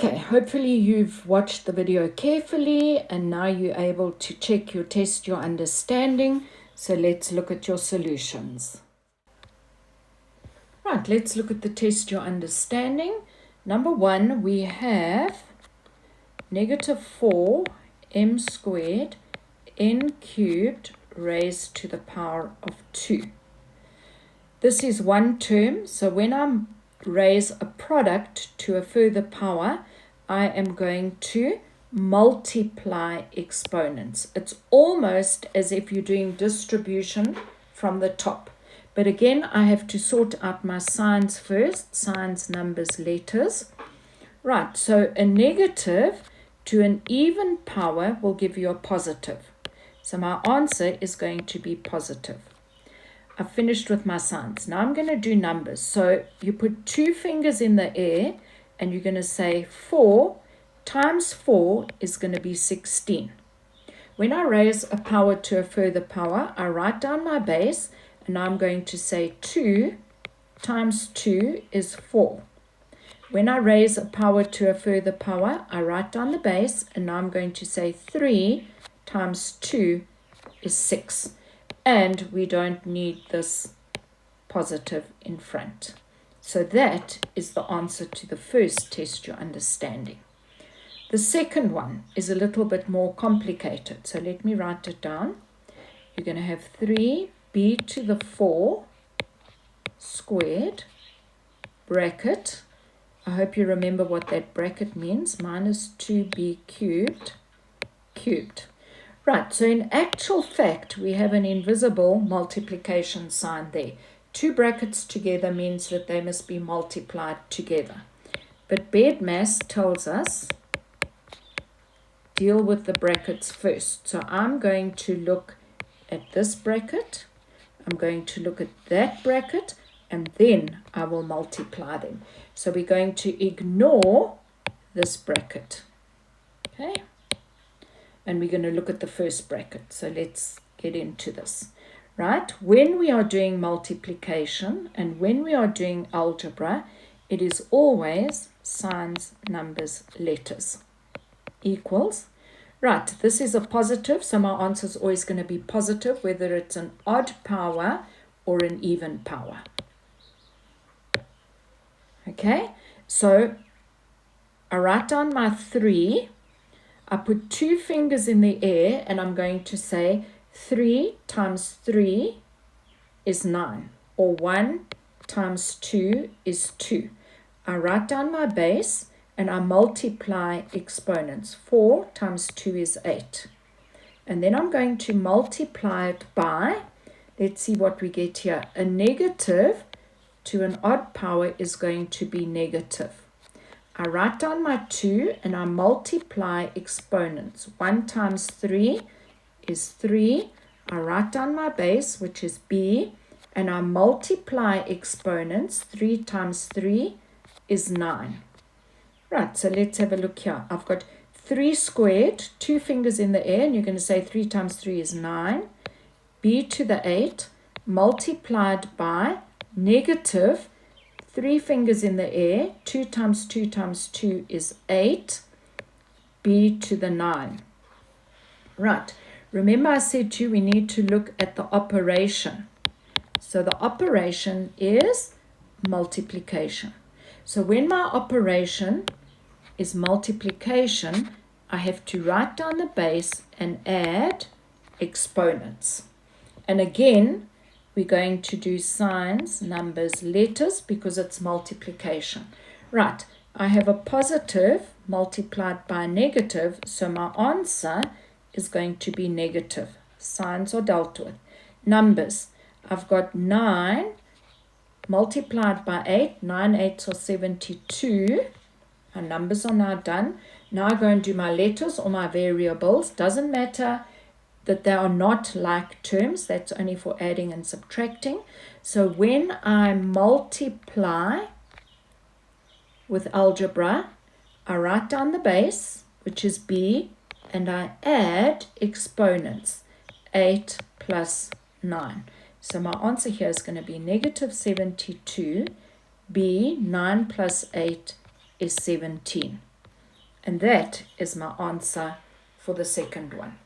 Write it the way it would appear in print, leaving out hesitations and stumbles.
Okay, hopefully you've watched the video carefully and now you're able to check your test, your understanding. So let's look at your solutions. Right, let's look at the test, your understanding. Number 1, we have negative 4 m squared n cubed raised to the power of 2. This is one term, so when I raise a product to a further power, I am going to multiply exponents. It's almost as if you're doing distribution from the top. But again, I have to sort out my signs first, signs, numbers, letters. Right, so a negative to an even power will give you a positive. So my answer is going to be positive. I've finished with my signs. Now I'm going to do numbers. So you put 2 fingers in the air and you're going to say 4 times 4 is going to be 16. When I raise a power to a further power, I write down my base and I'm going to say 2 times 2 is 4. When I raise a power to a further power, I write down the base and now I'm going to say 3 times 2 is 6. And we don't need this positive in front. So that is the answer to the first test, your understanding. The second one is a little bit more complicated. So let me write it down. You're going to have 3b to the 4 squared bracket. I hope you remember what that bracket means. Minus 2b cubed cubed. Right, so in actual fact, we have an invisible multiplication sign there. 2 brackets together means that they must be multiplied together. But BEDMAS tells us, deal with the brackets first. So I'm going to look at this bracket, I'm going to look at that bracket, and then I will multiply them. So we're going to ignore this bracket. Okay? And we're going to look at the first bracket. So let's get into this. Right? When we are doing multiplication and when we are doing algebra, it is always signs, numbers, letters. Equals. Right, this is a positive, so my answer is always going to be positive, whether it's an odd power or an even power. Okay, so I write down my 3. I put 2 fingers in the air and I'm going to say 3 times 3 is 9, or 1 times 2 is 2. I write down my base and I multiply exponents. 4 times 2 is 8. And then I'm going to multiply it by, let's see what we get here. A negative to an odd power is going to be negative. I write down my 2 and I multiply exponents. 1 times 3 is 3. I write down my base, which is b, and I multiply exponents. 3 times 3 is 9. Right, so let's have a look here. I've got 3 squared, 2 fingers in the air, and you're going to say 3 times 3 is 9. B to the 8 multiplied by negative 3 fingers in the air, 2 times 2 times 2 is 8, b to the 9. Right, remember I said to you we need to look at the operation. So the operation is multiplication. So when my operation is multiplication, I have to write down the base and add exponents. And again, we're going to do signs, numbers, letters because it's multiplication. Right, I have a positive multiplied by a negative, so my answer is going to be negative. Signs are dealt with. Numbers, I've got 9 multiplied by 8. 9 8s are 72. My numbers are now done. Now I go and do my letters or my variables. Doesn't matter that they are not like terms. That's only for adding and subtracting. So when I multiply with algebra, I write down the base, which is b, and I add exponents. 8 plus 9. So my answer here is going to be negative 72. B, 9 plus 8 is 17. And that is my answer for the second one.